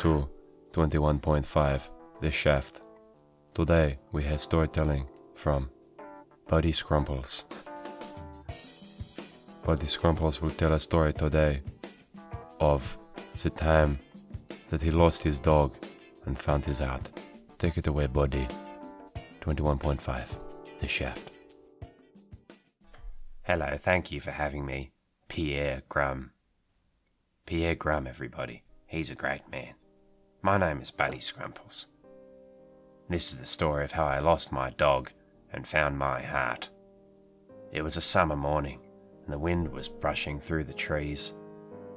to 21.5 The Shaft. Today we have storytelling from Buddy Scrumples. Buddy Scrumples will tell a story today of the time that he lost his dog and found his heart. Take it away, Buddy. 21.5 The Shaft. Hello, thank you for having me, Pierre Grum. Pierre Grum, everybody. He's a great man. My name is Buddy Scrumples. This is the story of how I lost my dog and found my heart. It was a summer morning, and the wind was brushing through the trees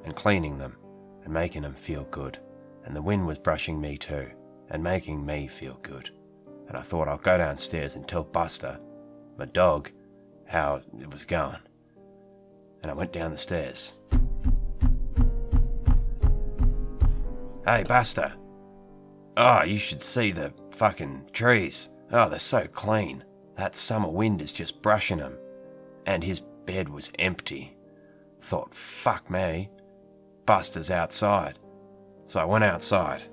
and cleaning them and making them feel good. And the wind was brushing me too and making me feel good. And I thought I'll go downstairs and tell Buster, my dog, how it was going. And I went down the stairs. Hey, Buster. Oh, you should see the fucking trees. Oh, they're so clean. That summer wind is just brushing them. And his bed was empty. Thought, fuck me. Buster's outside. So I went outside.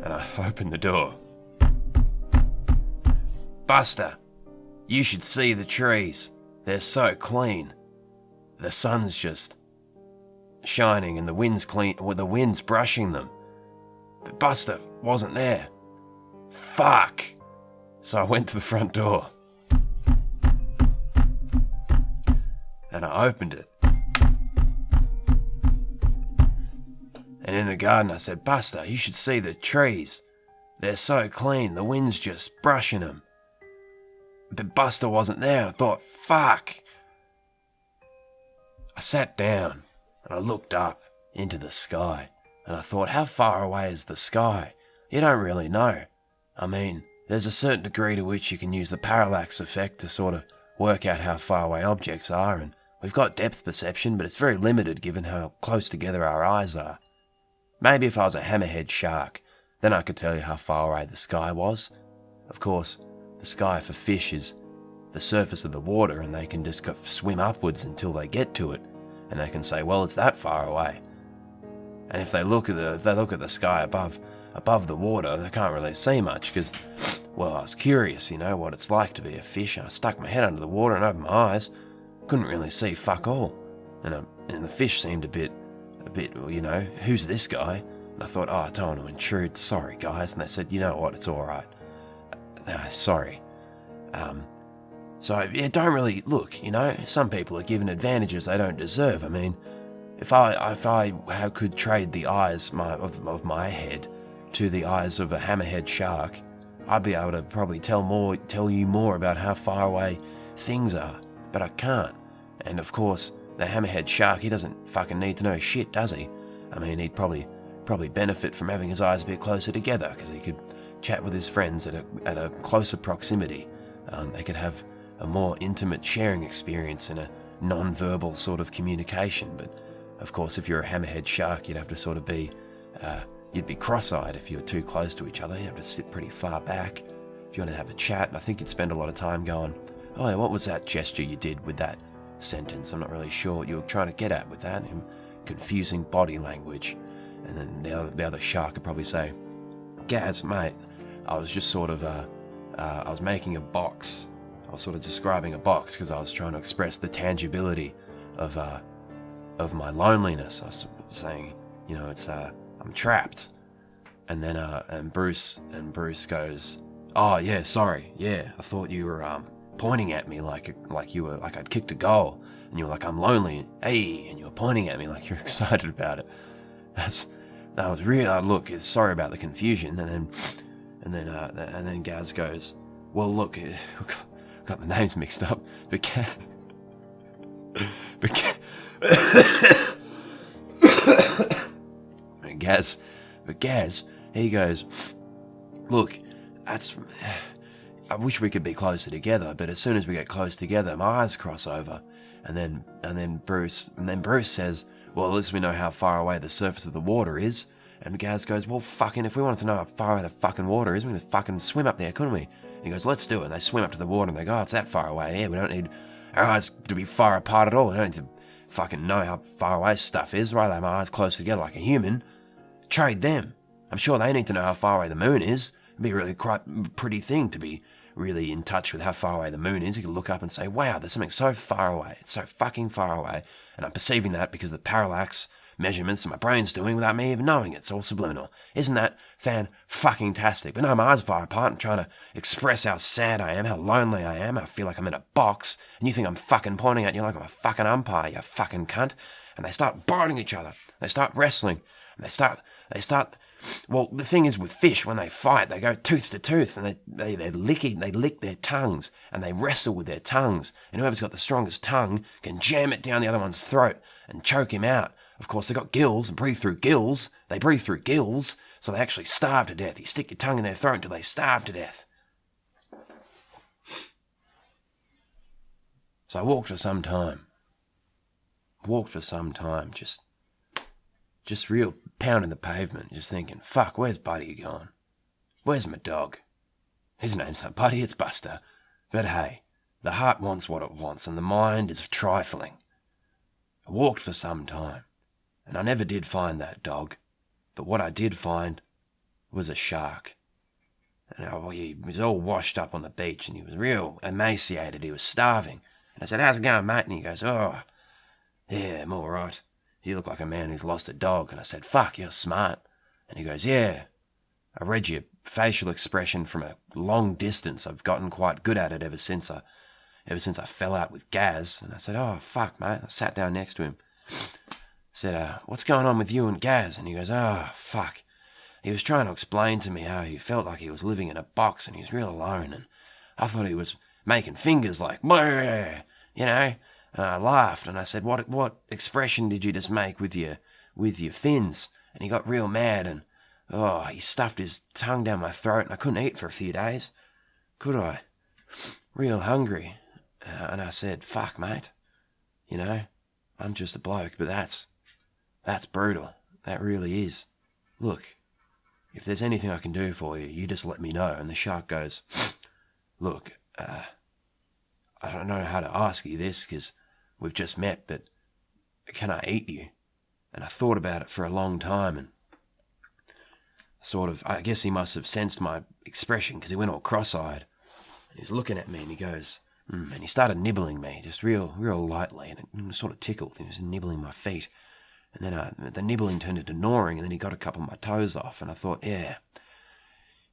And I opened the door. Buster, you should see the trees. They're so clean. The sun's just shining and the wind's clean, well, the wind's brushing them. But Buster wasn't there. Fuck. So I went to the front door. And I opened it. And in the garden I said, Buster, you should see the trees. They're so clean, the wind's just brushing them. But Buster wasn't there. I thought, fuck. I sat down and I looked up into the sky. And I thought, how far away is the sky? You don't really know. I mean, there's a certain degree to which you can use the parallax effect to sort of work out how far away objects are. And we've got depth perception, but it's very limited given how close together our eyes are. Maybe if I was a hammerhead shark, then I could tell you how far away the sky was. Of course, the sky for fish is the surface of the water, and they can just swim upwards until they get to it, and they can say, well, it's that far away. And if they look at the sky above the water, they can't really see much because, well, I was curious, what it's like to be a fish. I stuck my head under the water and opened my eyes, couldn't really see fuck all, and the fish seemed a bit, who's this guy? And I thought, I don't want to intrude. Sorry, guys. And they said, you know what? It's all right. Sorry. So yeah, don't really look. Some people are given advantages they don't deserve. I mean, if I could trade the eyes of my head to the eyes of a hammerhead shark, I'd be able to probably tell you more about how far away things are. But I can't. And of course, the hammerhead shark, he doesn't fucking need to know shit, does he? I mean, he'd probably benefit from having his eyes a bit closer together, because he could chat with his friends at a closer proximity. They could have a more intimate sharing experience in a non-verbal sort of communication. But of course, if you're a hammerhead shark, you'd have to sort of be, you'd be cross-eyed if you were too close to each other. You'd have to sit pretty far back if you want to have a chat. And I think you'd spend a lot of time going, oh yeah, what was that gesture you did with that sentence? I'm not really sure what you were trying to get at with that. And confusing body language. And then the other shark could probably say, Gaz, mate, I was just sort of, I was making a box. I was sort of describing a box because I was trying to express the tangibility of my loneliness. I was saying, it's, I'm trapped. And then, and Bruce goes, oh yeah, sorry, yeah, I thought you were, pointing at me like I'd kicked a goal, and you were like, I'm lonely, hey, and you were pointing at me like you're excited about it. That was real. Look, sorry about the confusion. And then Gaz goes, well, look, got the names mixed up, but Gaz, he goes, look, I wish we could be closer together, but as soon as we get close together, my eyes cross over. And then Bruce says, well, at least we know how far away the surface of the water is. And Gaz goes, well, fucking, if we wanted to know how far away the fucking water is, we could fucking swim up there, couldn't we? And he goes, let's do it. And they swim up to the water and they go, oh, it's that far away. Yeah, we don't need our eyes to be far apart at all. We don't need to fucking know how far away stuff is. Rather have my eyes close together like a human. Trade them. I'm sure they need to know how far away the moon is. It'd be a really quite pretty thing to be really in touch with how far away the moon is. You can look up and say, wow, there's something so far away. It's so fucking far away. And I'm perceiving that because of the parallax measurements that my brain's doing without me even knowing it. It's all subliminal. Isn't that fan-fucking-tastic? But no, my eyes are far apart and trying to express how sad I am, how lonely I am. I feel like I'm in a box, and you think I'm fucking pointing at you like I'm a fucking umpire, you fucking cunt. And they start biting each other. They start wrestling. And they start... Well, the thing is with fish, when they fight, they go tooth to tooth, and they lick their tongues, and they wrestle with their tongues. And whoever's got the strongest tongue can jam it down the other one's throat and choke him out. Of course, they've got gills and breathe through gills. They breathe through gills, so they actually starve to death. You stick your tongue in their throat until they starve to death. So I walked for some time. Just real pounding the pavement, just thinking, fuck, where's Buddy gone? Where's my dog? His name's not Buddy, it's Buster. But hey, the heart wants what it wants, and the mind is trifling. I walked for some time, and I never did find that dog. But what I did find was a shark. And he was all washed up on the beach, and he was real emaciated, he was starving. And I said, how's it going, mate? And he goes, oh, yeah, I'm all right. You look like a man who's lost a dog. And I said, fuck, you're smart. And he goes, yeah, I read your facial expression from a long distance. I've gotten quite good at it ever since I fell out with Gaz. And I said, oh, fuck, mate. I sat down next to him. I said, what's going on with you and Gaz? And he goes, oh, fuck. He was trying to explain to me how he felt like he was living in a box and he's real alone. And I thought he was making fingers like, you know. And I laughed and I said, what expression did you just make with your fins? And he got real mad and, he stuffed his tongue down my throat and I couldn't eat for a few days. Could I? Real hungry. And I said, fuck, mate. You know, I'm just a bloke, but that's brutal. That really is. Look, if there's anything I can do for you, you just let me know. And the shark goes, look, I don't know how to ask you this because we've just met, but can I eat you? And I thought about it for a long time and I guess he must have sensed my expression because he went all cross-eyed. And he's looking at me and he goes, and he started nibbling me just real lightly and it sort of tickled. He was nibbling my feet. And then the nibbling turned into gnawing and then he got a couple of my toes off and I thought, yeah.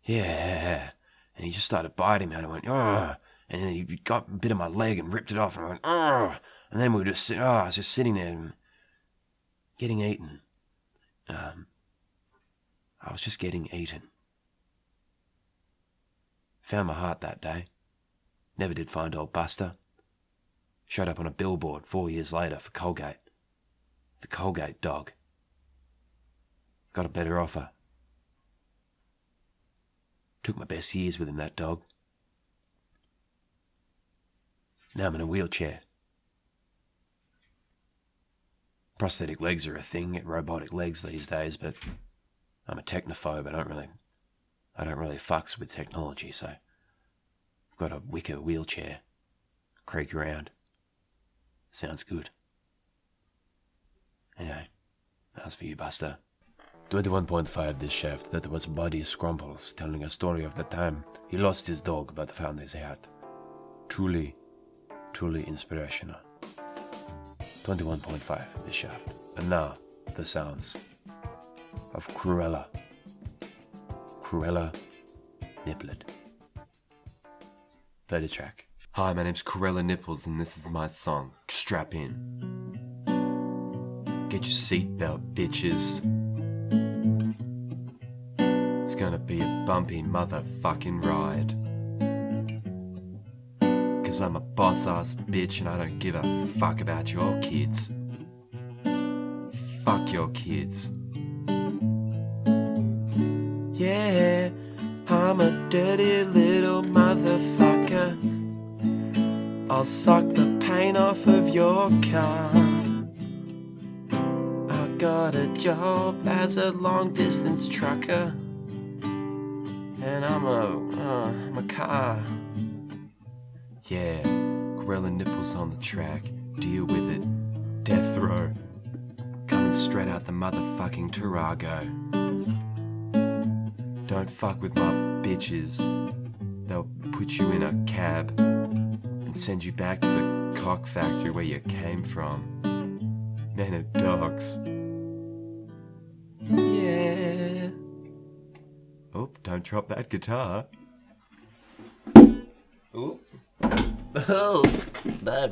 And he just started biting me and I went, oh. And then he got a bit of my leg and ripped it off and I went, oh. And then we were just, I was just sitting there and getting eaten. I was just getting eaten. Found my heart that day. Never did find old Buster. Showed up on a billboard 4 years later for Colgate. The Colgate dog. Got a better offer. Took my best years with him, that dog. Now I'm in a wheelchair. Prosthetic legs are a thing, get robotic legs these days, but I'm a technophobe. I don't really fucks with technology, so I've got a wicker wheelchair. Creak around. Sounds good. Anyway, that's for you, Buster. 21.5 this shaft, that was Buddy Scrumples telling a story of the time he lost his dog but found his hat. Truly inspirational. 21.5 this shaft. And now, the sounds of Cruella Nipplet. Play the track. Hi, my name's Cruella Nipples and this is my song. Strap in. Get your seatbelt, bitches. It's gonna be a bumpy motherfucking ride. Cause I'm a boss-ass bitch and I don't give a fuck about your kids. Fuck your kids. Yeah, I'm a dirty little motherfucker. I'll suck the paint off of your car. I got a job as a long-distance trucker. And I'm a car. Yeah, Cruella Nipples on the track. Deal with it. death row. Coming straight out the motherfucking Tarago. Don't fuck with my bitches. They'll put you in a cab and send you back to the cock factory where you came from. Men are dogs. Yeah. Oh, don't drop that guitar. Oh. Oh, no.